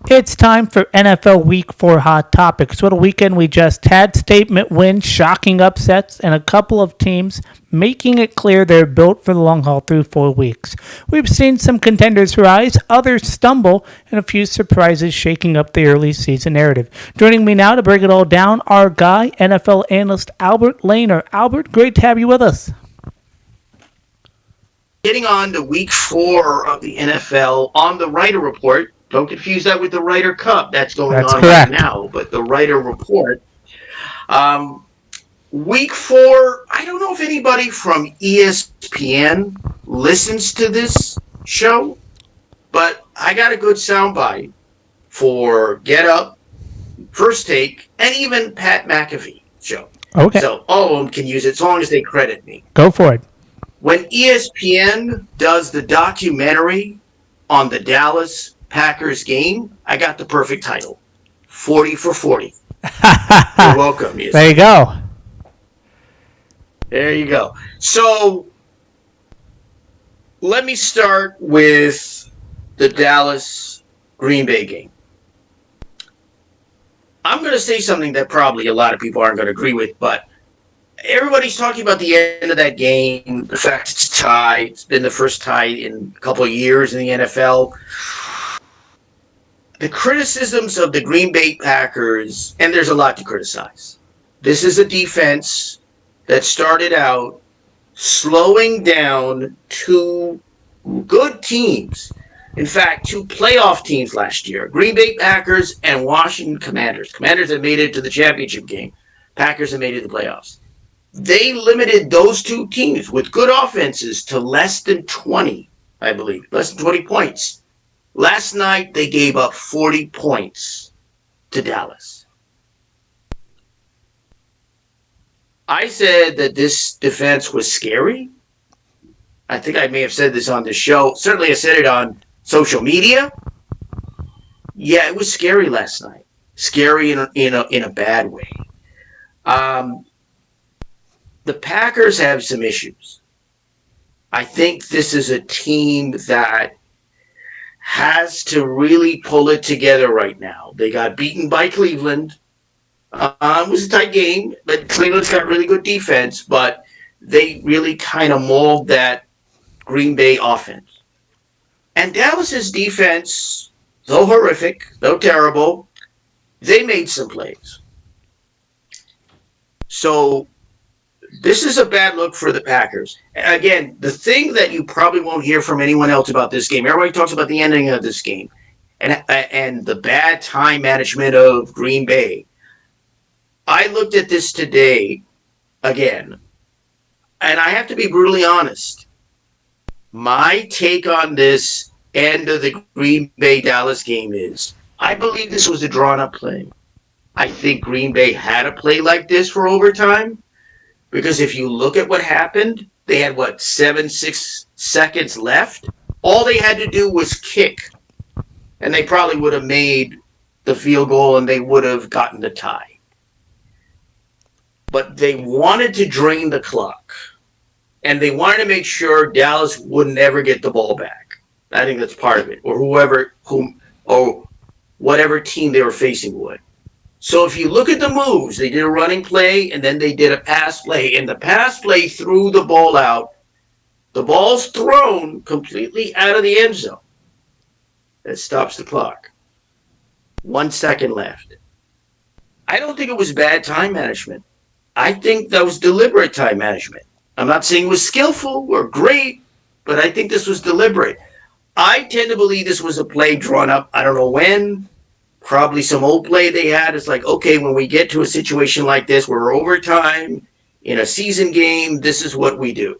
It's time for NFL Week 4 Hot Topics. What a weekend we just had. Statement wins, shocking upsets, and a couple of teams making it clear they're built for the long haul through 4 weeks. We've seen some contenders rise, others stumble, and a few surprises shaking up the early season narrative. Joining me now to break it all down, our guy, NFL analyst Albert Lehner. Albert, great to have you with us. Getting on to week 4 of the NFL on the Ryder Report. Don't confuse that with the Ryder Cup. That's going on correct. Right now. But the Ryder Report. Week 4, I don't know if anybody from ESPN listens to this show, but I got a good soundbite for Get Up, First Take, and even Pat McAfee show. Okay. So all of them can use it as long as they credit me. Go for it. When ESPN does the documentary on the Dallas Packers game, I got the perfect title. 40 for 40. You're welcome. ESPN. There you go. There you go. So let me start with the Dallas Green Bay game. I'm going to say something that probably a lot of people aren't going to agree with, but everybody's talking about the end of that game, the fact it's tied. It's been the first tie in a couple of years in the NFL. The criticisms of the Green Bay Packers, and there's a lot to criticize. This is a defense that started out slowing down two good teams. In fact, two playoff teams last year, Green Bay Packers and Washington Commanders. Commanders have made it to the championship game. Packers have made it to the playoffs. They limited those two teams with good offenses to less than 20, I believe, less than 20 points. Last night, they gave up 40 points to Dallas. I said that this defense was scary. I think I may have said this on the show. Certainly I said it on social media. Yeah, it was scary last night. Scary in a bad way. The Packers have some issues. I think this is a team that has to really pull it together right now. They got beaten by Cleveland. It was a tight game, but Cleveland's got really good defense, but they really kind of mauled that Green Bay offense. And Dallas's defense, though horrific, though terrible, they made some plays. So this is a bad look for the Packers. Again, the thing that you probably won't hear from anyone else about this game, everybody talks about the ending of this game and the bad time management of Green Bay. I looked at this today again, and I have to be brutally honest. My take on this end of the Green Bay-Dallas game is I believe this was a drawn-up play. I think Green Bay had a play like this for overtime. Because if you look at what happened, they had, 6 seconds left? All they had to do was kick. And they probably would have made the field goal and they would have gotten the tie. But they wanted to drain the clock. And they wanted to make sure Dallas wouldn't ever get the ball back. I think that's part of it. Or whatever team they were facing would. So if you look at the moves, they did a running play, and then they did a pass play. And the pass play threw the ball out. The ball's thrown completely out of the end zone. That stops the clock. 1 second left. I don't think it was bad time management. I think that was deliberate time management. I'm not saying it was skillful or great, but I think this was deliberate. I tend to believe this was a play drawn up, I don't know when. Probably some old play they had. It's like, okay, when we get to a situation like this, we're overtime in a season game, this is what we do.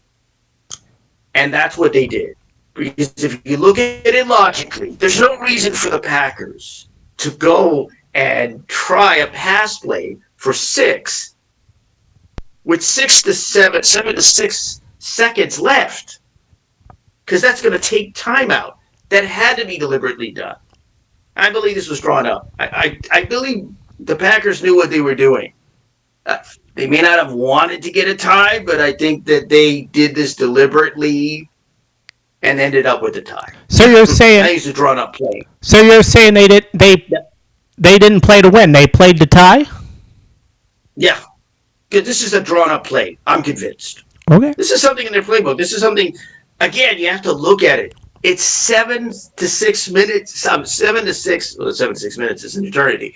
And that's what they did. Because if you look at it logically, there's no reason for the Packers to go and try a pass play for 6 with 7 to 6 seconds left. Because that's going to take time out. That had to be deliberately done. I believe this was drawn up. I believe the Packers knew what they were doing. They may not have wanted to get a tie, but I think that they did this deliberately and ended up with a tie. So you're I saying think it's a drawn up play. they didn't play to win. They played to tie. Yeah, because this is a drawn up play. I'm convinced. Okay. This is something in their playbook. This is something, again, you have to look at it. It's 7 to 6 minutes. 7 to 6. Well, 7 to 6 minutes is an eternity.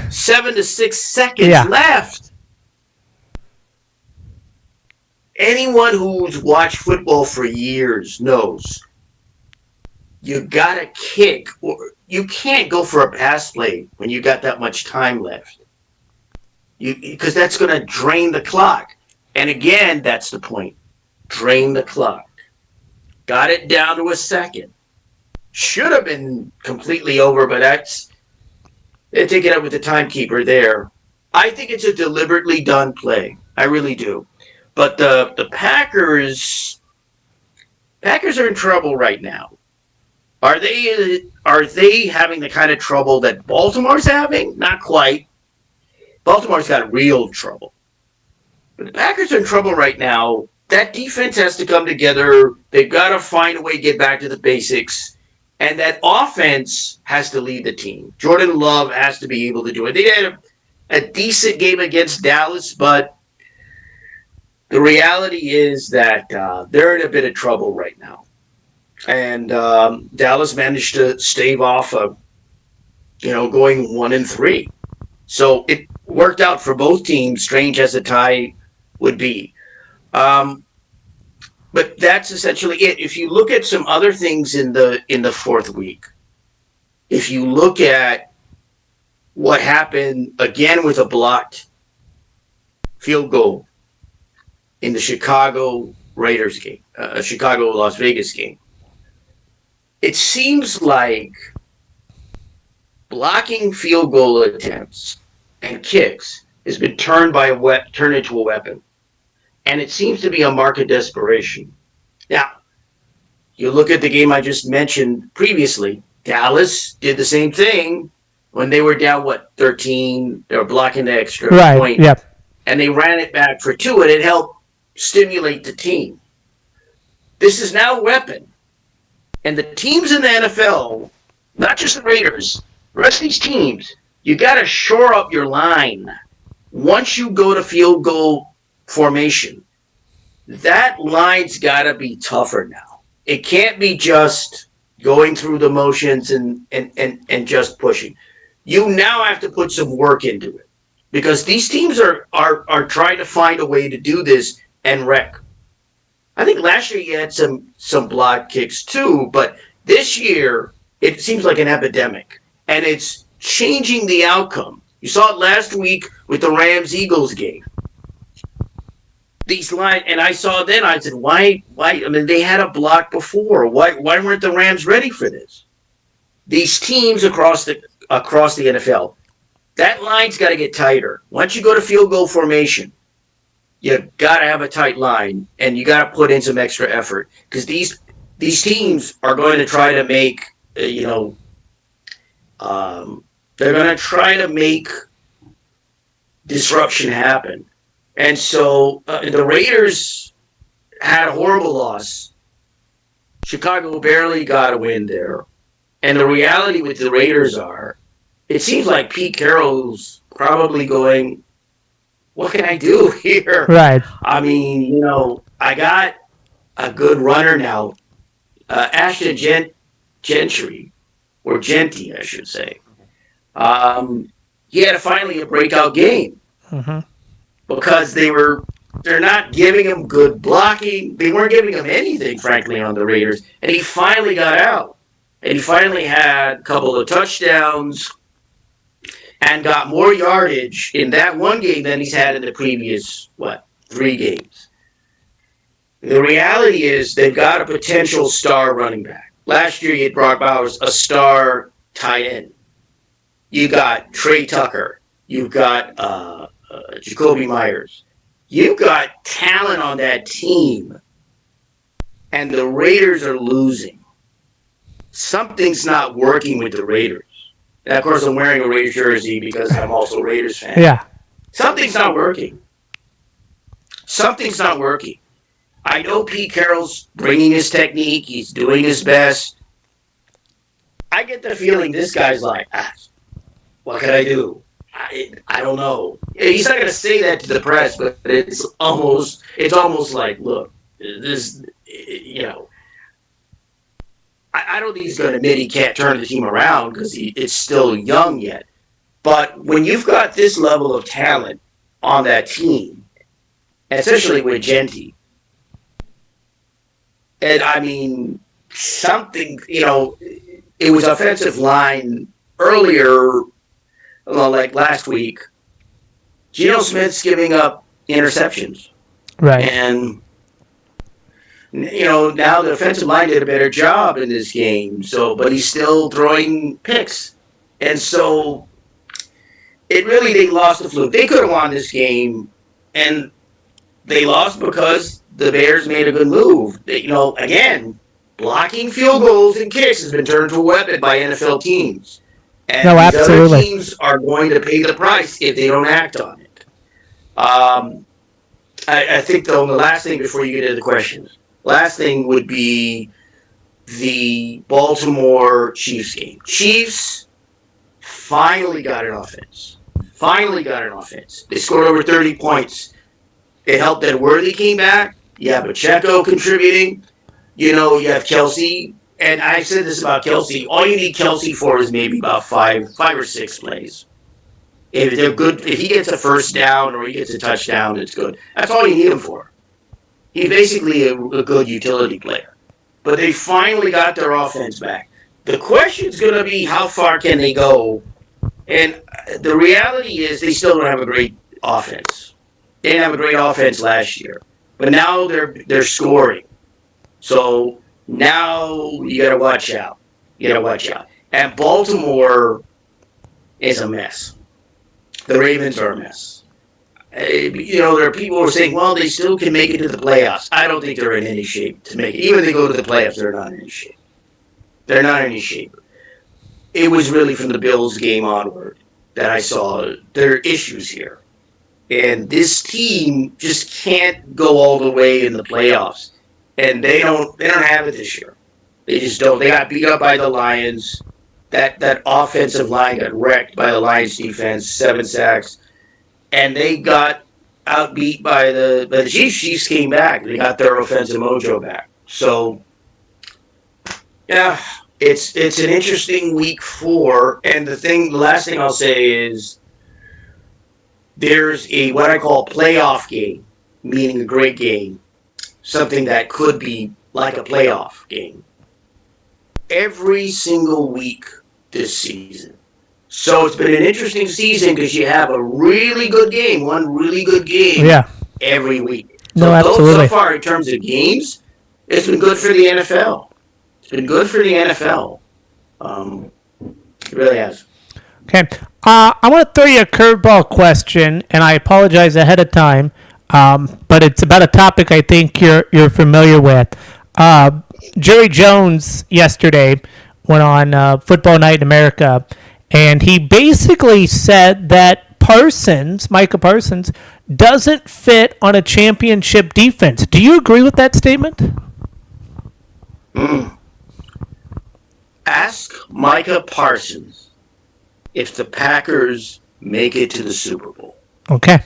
7 to 6 seconds Yeah. left. Anyone who's watched football for years knows you gotta kick, or you can't go for a pass play when you got that much time left. Because that's going to drain the clock. And again, that's the point. Drain the clock. Got it down to a second. Should have been completely over, but they take it up with the timekeeper there. I think it's a deliberately done play. I really do. But the Packers are in trouble right now. Are they having the kind of trouble that Baltimore's having? Not quite. Baltimore's got real trouble. But the Packers are in trouble right now. That defense has to come together. They've got to find a way to get back to the basics. And that offense has to lead the team. Jordan Love has to be able to do it. They had a decent game against Dallas, but the reality is that they're in a bit of trouble right now. And Dallas managed to stave off going 1-3. So it worked out for both teams, strange as a tie would be. But that's essentially it. If you look at some other things in the fourth week, if you look at what happened again with a blocked field goal in the Chicago Raiders game, Chicago Las Vegas game, it seems like blocking field goal attempts and kicks has been turned into a weapon. And it seems to be a mark of desperation. Now, you look at the game I just mentioned previously. Dallas did the same thing when they were down, 13? They were blocking the extra point. Yep. And they ran it back for 2, and it helped stimulate the team. This is now a weapon. And the teams in the NFL, not just the Raiders, the rest of these teams, you got to shore up your line. Once you go to field goal formation, that line's got to be tougher now. It can't be just going through the motions and just pushing. You now have to put some work into it because these teams are trying to find a way to do this and wreck. I think last year you had some block kicks too, but this year it seems like an epidemic, and it's changing the outcome. You saw it last week with the Rams-Eagles game. These lines, and I saw then, I said, why? I mean, they had a block before. Why weren't the Rams ready for this? These teams across the NFL, that line's got to get tighter. Once you go to field goal formation, you got to have a tight line, and you got to put in some extra effort because these teams are going to try to make, they're going to try to make disruption happen. And so the Raiders had a horrible loss. Chicago barely got a win there. And the reality with the Raiders it seems like Pete Carroll's probably going, what can I do here? Right. I mean, I got a good runner now. Ashton Gentry, or Genty, I should say. He had finally a breakout game. Mm-hmm. Because they're not giving him good blocking. They weren't giving him anything, frankly, on the Raiders. And he finally got out. And he finally had a couple of touchdowns and got more yardage in that one game than he's had in the previous, 3 games. The reality is they've got a potential star running back. Last year you had Brock Bowers, a star tight end. You got Trey Tucker. You've got Jacoby Myers. You've got talent on that team, and the Raiders are losing. Something's not working with the Raiders. And of course, I'm wearing a Raiders jersey because I'm also a Raiders fan. Yeah. Something's not working. Something's not working. I know Pete Carroll's bringing his technique. He's doing his best. I get the feeling this guy's like, what can I do? I don't know. He's not going to say that to the press, but it's almost like, look, this, I don't think he's going to admit he can't turn the team around because it's still young yet. But when you've got this level of talent on that team, especially with Genty, and I mean, something, it was offensive line earlier, well, like last week. Geno Smith's giving up interceptions. Right. And, now the offensive line did a better job in this game. But he's still throwing picks. And so, they lost the fluke. They could have won this game, and they lost because the Bears made a good move. Again, blocking field goals and kicks has been turned to a weapon by NFL teams. And no, these absolutely. other teams are going to pay the price if they don't act on it. I think, though, the last thing before you get into the questions, last thing would be the Baltimore Chiefs game. Chiefs finally got an offense. They scored over 30 points. It helped that Worthy came back. You have Pacheco contributing. You have Kelsey. And I said this about Kelsey. All you need Kelsey for is maybe about five or six plays. If they're good, if he gets a first down or he gets a touchdown, it's good. That's all you need him for. He's basically a good utility player. But they finally got their offense back. The question's going to be how far can they go? And the reality is they still don't have a great offense. They didn't have a great offense last year. But now they're scoring. So now you got to watch out. And Baltimore is a mess. The Ravens are a mess. There are people who are saying, well, they still can make it to the playoffs. I don't think they're in any shape to make it. Even if they go to the playoffs, they're not in any shape. It was really from the Bills game onward that I saw there are issues here. And this team just can't go all the way in the playoffs. And they don't have it this year. They just don't. They got beat up by the Lions. That offensive line got wrecked by the Lions defense, 7 sacks. And they got outbeat by the Chiefs. Chiefs came back. They got their offensive mojo back. So, yeah, it's an interesting week 4. And the last thing I'll say is there's what I call playoff game, meaning a great game, something that could be like a playoff game, every single week this season. So it's been an interesting season because you have a really good game, one really good game every week. No, absolutely. So far, in terms of games, it's been good for the NFL. It really has. Okay. I want to throw you a curveball question, and I apologize ahead of time, but it's about a topic I think you're familiar with. Jerry Jones yesterday went on Football Night in America, and he basically said that Micah Parsons, doesn't fit on a championship defense. Do you agree with that statement? Ask Micah Parsons if the Packers make it to the Super Bowl. Okay.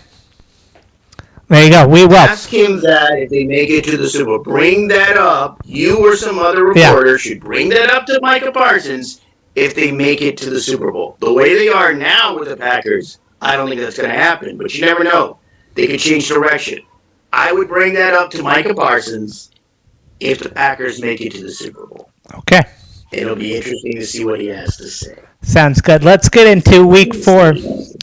There you go. We will. Ask him that if they make it to the Super Bowl. Bring that up. You or some other reporter should bring that up to Micah Parsons if they make it to the Super Bowl. The way they are now with the Packers, I don't think that's going to happen. But you never know. They could change direction. I would bring that up to Micah Parsons if the Packers make it to the Super Bowl. Okay. It'll be interesting to see what he has to say. Sounds good. Let's get into week 4.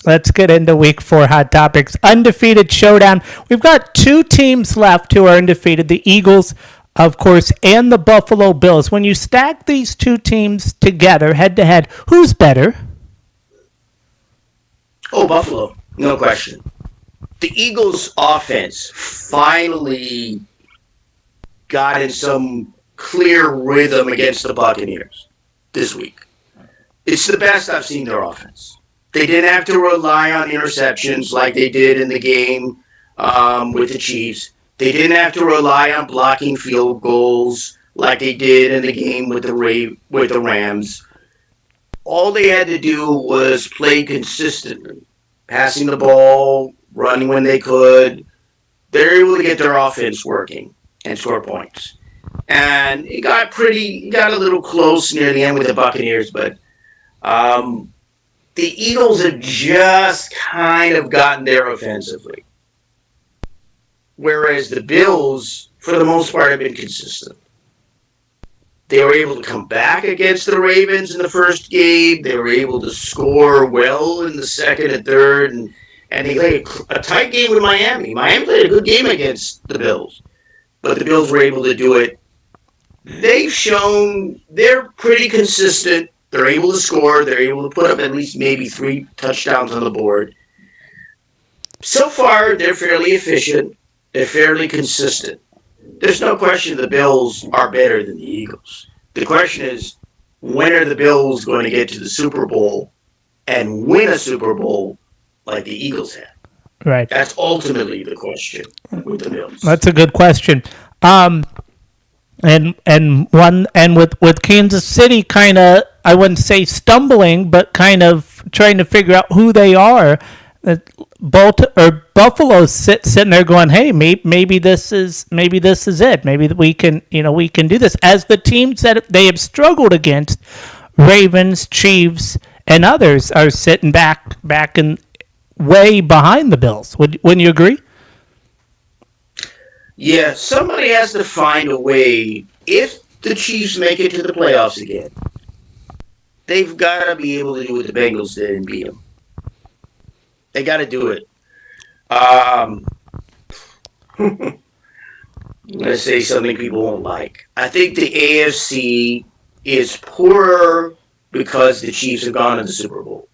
Hot topics. Undefeated showdown. We've got 2 teams left who are undefeated. The Eagles, of course, and the Buffalo Bills. When you stack these 2 teams together, head to head, who's better? Oh, Buffalo. No question. The Eagles' offense finally got in some clear rhythm against the Buccaneers this week. It's the best I've seen their offense. They didn't have to rely on interceptions like they did in the game with the Chiefs. They didn't have to rely on blocking field goals like they did in the game with the Rams. all they had to do was play consistently, passing the ball, running when they could. They're able to get their offense working and score points. And it got a little close near the end with the Buccaneers, but um, the Eagles have just kind of gotten there offensively, whereas the Bills, for the most part, have been consistent. They were able to come back against the Ravens in the first game. They were able to score well in the second and third, and they played a tight game with Miami. Miami played a good game against the Bills, but the Bills were able to do it. They've shown they're pretty consistent. They're able to score. They're able to put up at least maybe 3 touchdowns on the board. So far, they're fairly efficient. They're fairly consistent. There's no question the Bills are better than the Eagles. The question is, when are the Bills going to get to the Super Bowl and win a Super Bowl like the Eagles have? Right. That's ultimately the question with the Bills. That's a good question. And with Kansas City kind of, I wouldn't say stumbling, but kind of trying to figure out who they are. Buffalo's sitting there going, "Hey, maybe this is it. Maybe we can do this." As the teams that they have struggled against, Ravens, Chiefs, and others are sitting back and way behind the Bills. Wouldn't you agree? Yeah, somebody has to find a way. If the Chiefs make it to the playoffs again, they've got to be able to do what the Bengals did and beat them. They got to do it. I'm going to say something people won't like. I think the AFC is poorer because the Chiefs have gone to the Super Bowl.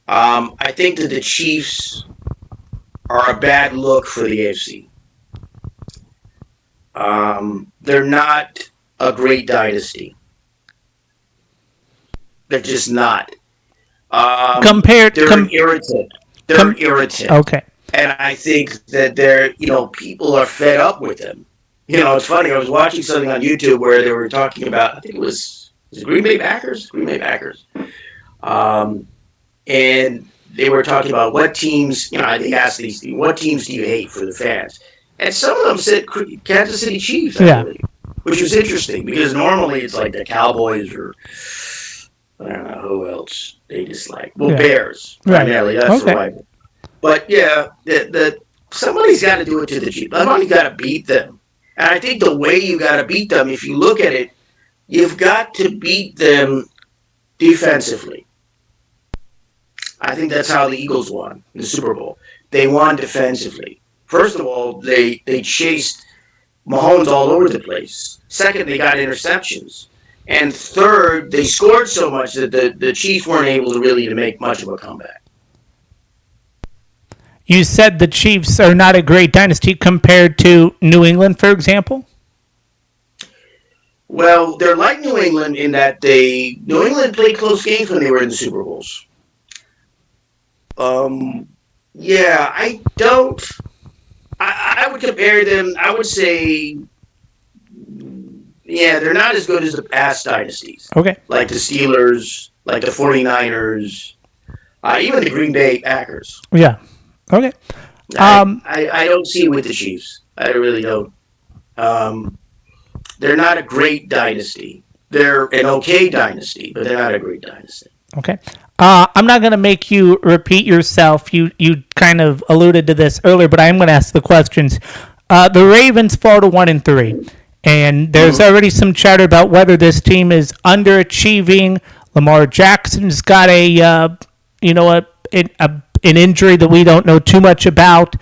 I think that the Chiefs are a bad look for the AFC. They're not a great dynasty. They're just not. They're an irritant. They're an irritant. Okay. And I think that people are fed up with them. It's funny. I was watching something on YouTube where they were talking about, I think it was Green Bay Packers? Green Bay Packers. And they were talking about what teams, they asked these things, what teams do you hate for the fans? And some of them said Kansas City Chiefs, actually, which was interesting because normally it's like the Cowboys or I don't know who else they dislike. Well, Bears primarily. That's the rival. But yeah, somebody's got to do it to the Chiefs. Somebody's got to beat them. And I think the way you got to beat them, if you look at it, you've got to beat them defensively. I think that's how the Eagles won the Super Bowl. They won defensively. First of all, they chased Mahomes all over the place. Second, they got interceptions. And third, they scored so much that the Chiefs weren't able to really make much of a comeback. You said the Chiefs are not a great dynasty compared to New England, for example? Well, they're like New England in that New England played close games when they were in the Super Bowls. Yeah, I would compare them, I would say, yeah, they're not as good as the past dynasties. Okay. Like the Steelers, like the 49ers, even the Green Bay Packers. Yeah. Okay. I don't see it with the Chiefs. I really don't. They're not a great dynasty. They're an okay dynasty, but they're not a great dynasty. Okay. I'm not going to make you repeat yourself. You kind of alluded to this earlier, but I'm going to ask the questions. The Ravens fall to 1-3, and there's already some chatter about whether this team is underachieving. Lamar Jackson's got an injury that we don't know too much about.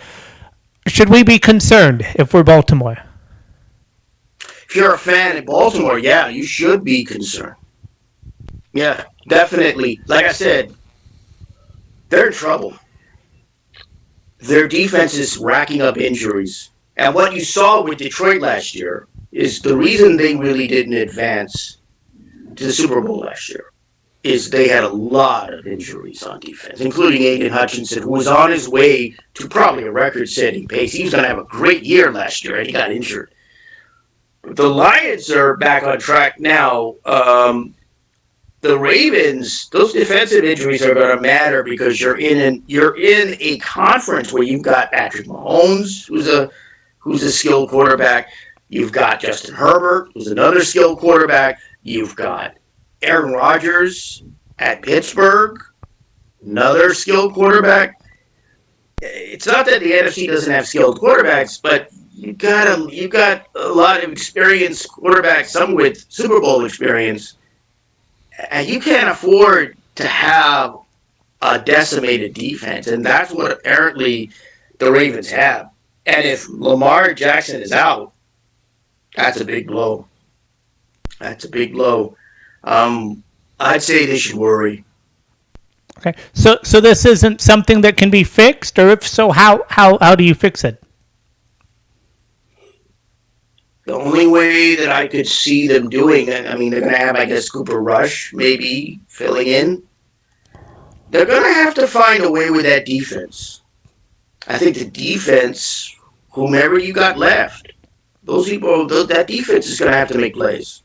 Should we be concerned if we're Baltimore? If you're a fan of Baltimore, yeah, you should be concerned. Yeah, definitely. Like I said, they're in trouble. Their defense is racking up injuries. And what you saw with Detroit last year is the reason they really didn't advance to the Super Bowl last year is they had a lot of injuries on defense, including Aiden Hutchinson, who was on his way to probably a record-setting pace. He was going to have a great year last year, and he got injured. The Lions are back on track now. the Ravens, those defensive injuries are going to matter because you're in a conference where you've got Patrick Mahomes, who's a skilled quarterback. You've got Justin Herbert, who's another skilled quarterback. You've got Aaron Rodgers at Pittsburgh, another skilled quarterback. It's not that the NFC doesn't have skilled quarterbacks, but you've got a lot of experienced quarterbacks, some with Super Bowl experience, and you can't afford to have a decimated defense, and that's what apparently the Ravens have. And if Lamar Jackson is out, that's a big blow. That's a big blow. I'd say they should worry. Okay. So this isn't something that can be fixed, or if so, how do you fix it? The only way that I could see them doing it, I mean, they're going to have, I guess, Cooper Rush maybe filling in. They're going to have to find a way with that defense. I think the defense, whomever you got left, those people, that defense is going to have to make plays.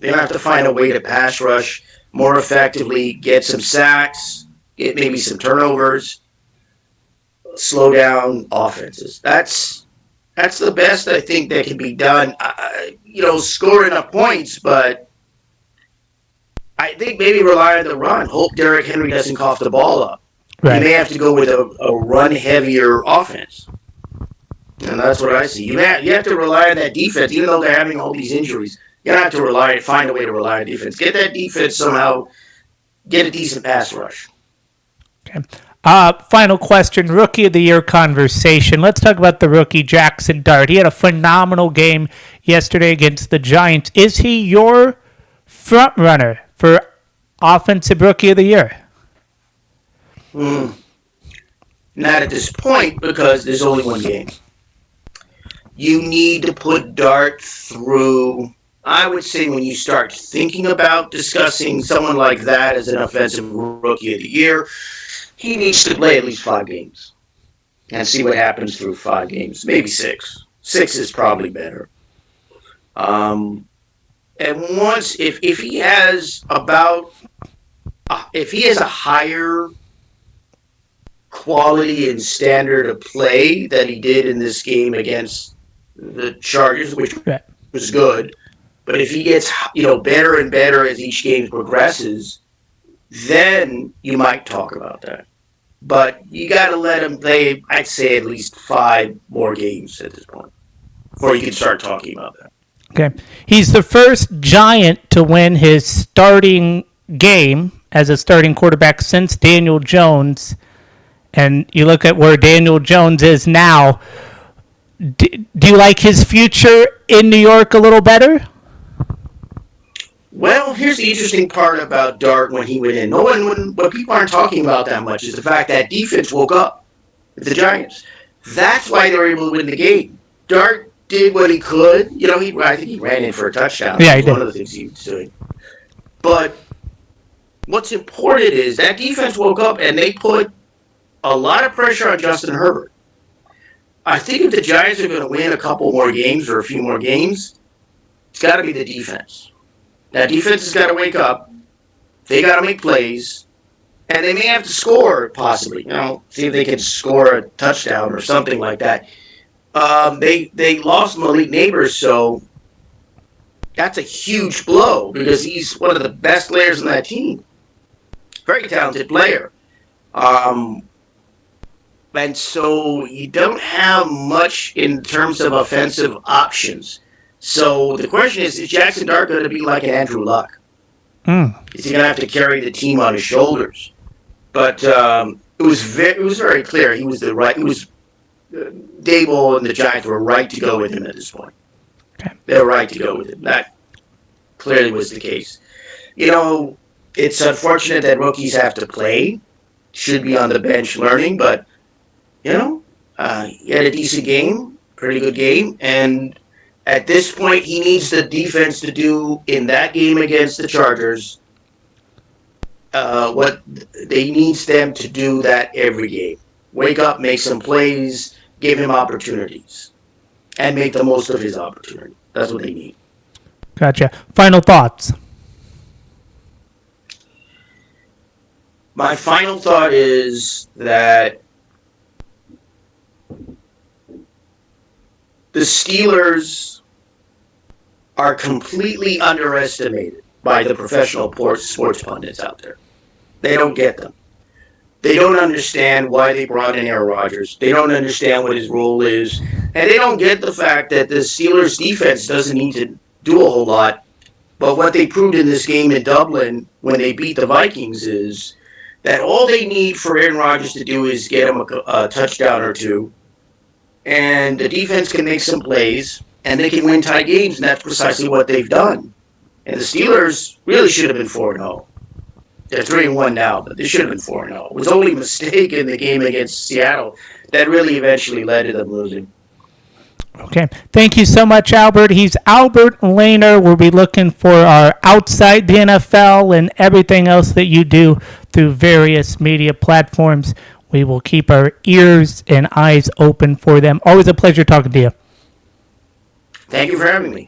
They're going to have to find a way to pass rush more effectively, get some sacks, get maybe some turnovers, slow down offenses. That's the best I think that can be done. Score enough points, but I think maybe rely on the run. Hope Derrick Henry doesn't cough the ball up. Right. You may have to go with a run-heavier offense. And that's what I see. You have to rely on that defense, even though they're having all these injuries. You have to find a way to rely on defense. Get that defense somehow, get a decent pass rush. Okay. Final question, Rookie of the Year conversation. Let's talk about the rookie, Jackson Dart. He had a phenomenal game yesterday against the Giants. Is he your front runner for Offensive Rookie of the Year? Not at this point, because there's only one game. You need to put Dart through, I would say, when you start thinking about discussing someone like that as an Offensive Rookie of the Year, he needs to play at least 5 games and see what happens through 5 games, maybe 6. 6 is probably better. And once, if he has a higher quality and standard of play that he did in this game against the Chargers, which was good, but if he gets better and better as each game progresses, then you might talk about that. But you got to let him play, I'd say, at least 5 more games at this point before you can start talking about that. Okay. He's the first Giant to win his starting game as a starting quarterback since Daniel Jones. And you look at where Daniel Jones is now. Do you like his future in New York a little better? Well, here's the interesting part about Dart when he went in. What people aren't talking about that much is the fact that defense woke up with the Giants. That's why they were able to win the game. Dart did what he could. I think he ran in for a touchdown. Yeah, he did. One of the things he was doing. But what's important is that defense woke up and they put a lot of pressure on Justin Herbert. I think if the Giants are going to win a couple more games or a few more games, it's got to be the defense. That defense has got to wake up. They got to make plays. And they may have to score, possibly. See if they can score a touchdown or something like that. They lost Malik Neighbors, so that's a huge blow because he's one of the best players on that team. Very talented player. And so you don't have much in terms of offensive options. So the question is Jackson Dart going to be like an Andrew Luck? Is he going to have to carry the team on his shoulders? But it was very clear he was the right. Dable and the Giants were right to go with him at this point. Okay. They were right to go with him. That clearly was the case. It's unfortunate that rookies have to play. Should be on the bench learning, but he had a decent game, pretty good game, and at this point, he needs the defense to do in that game against the Chargers what they needs them to do that every game. Wake up, make some plays, give him opportunities, and make the most of his opportunity. That's what they need. Gotcha. Final thoughts. My final thought is that the Steelers are completely underestimated by the professional sports pundits out there. They don't get them. They don't understand why they brought in Aaron Rodgers. They don't understand what his role is. And they don't get the fact that the Steelers' defense doesn't need to do a whole lot. But what they proved in this game in Dublin when they beat the Vikings is that all they need for Aaron Rodgers to do is get him a touchdown or two. And the defense can make some plays, and they can win tight games, and that's precisely what they've done. And the Steelers really should have been 4-0. They're 3-1 now, but they should have been 4-0. It was only a mistake in the game against Seattle that really eventually led to them losing. Okay. Thank you so much, Albert. He's Albert Lehner. We'll be looking for our Outside the NFL and everything else that you do through various media platforms. We will keep our ears and eyes open for them. Always a pleasure talking to you. Thank you for having me.